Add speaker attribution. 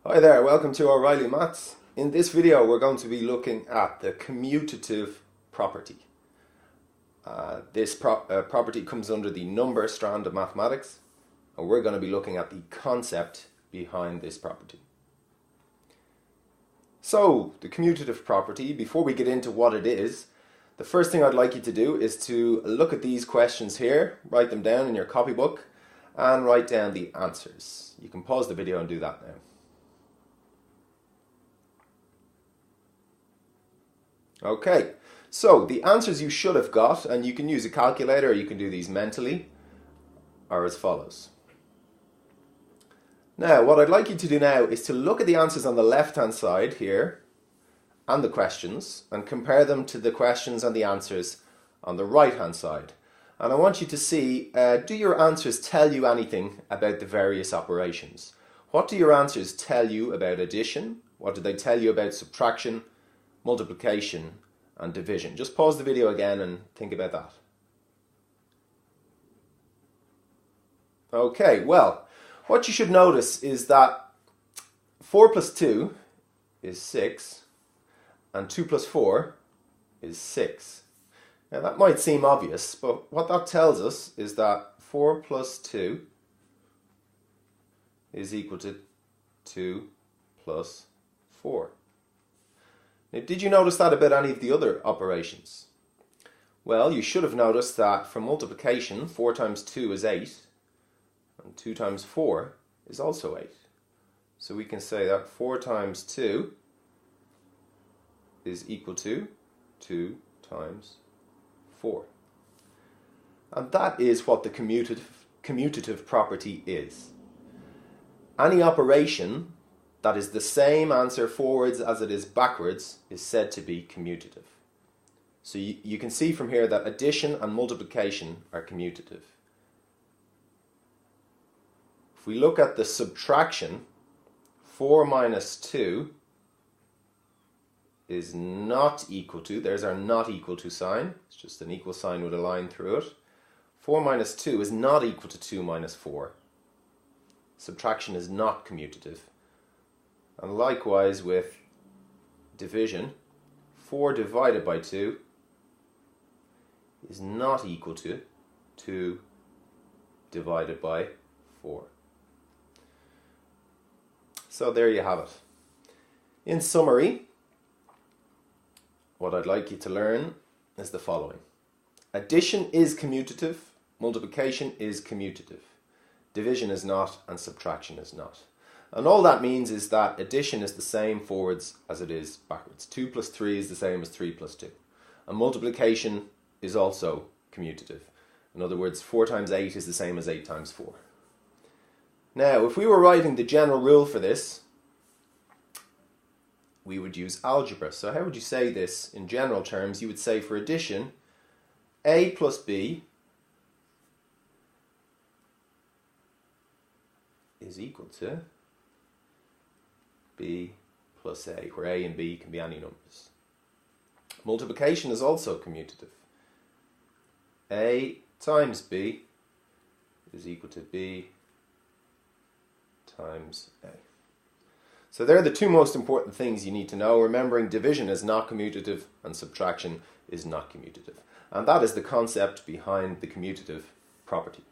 Speaker 1: Hi there, welcome to O'Reilly Maths. In this video we're going to be looking at the commutative property. This property comes under the number strand of mathematics, and we're going to be looking at the concept behind this property. So, the commutative property, before we get into what it is, the first thing I'd like you to do is to look at these questions here, write them down in your copybook, and write down the answers. You can pause the video and do that now. Okay, so the answers you should have got, and you can use a calculator or you can do these mentally, are as follows. Now, what I'd like you to do now is to look at the answers on the left-hand side here and the questions and compare them to the questions and the answers on the right-hand side. And I want you to see, do your answers tell you anything about the various operations? What do your answers tell you about addition? What do they tell you about subtraction, multiplication and division? Just pause the video again and think about that. Okay, well, what you should notice is that 4 plus 2 is 6 and 2 plus 4 is 6. Now that might seem obvious, but what that tells us is that 4 plus 2 is equal to 2 plus 4. Now, did you notice that about any of the other operations? Well, you should have noticed that for multiplication, 4 times 2 is 8, and 2 times 4 is also 8. So we can say that 4 times 2 is equal to 2 times 4. And that is what the commutative property is. Any operation that is the same answer forwards as it is backwards is said to be commutative. So you can see from here that addition and multiplication are commutative. If we look at the subtraction, 4 minus 2 is not equal to, there's our not equal to sign, it's just an equal sign with a line through it. 4 minus 2 is not equal to 2 minus 4. Subtraction is not commutative. And likewise with division, 4 divided by 2 is not equal to 2 divided by 4. So there you have it. In summary, what I'd like you to learn is the following. Addition is commutative, multiplication is commutative, division is not, and subtraction is not. And all that means is that addition is the same forwards as it is backwards. 2 plus 3 is the same as 3 plus 2. And multiplication is also commutative. In other words, 4 times 8 is the same as 8 times 4. Now, if we were writing the general rule for this, we would use algebra. So how would you say this in general terms? You would say for addition, A plus B is equal to B plus A, where A and B can be any numbers. Multiplication is also commutative. A times B is equal to B times A. So they're the two most important things you need to know, remembering division is not commutative and subtraction is not commutative. And that is the concept behind the commutative property.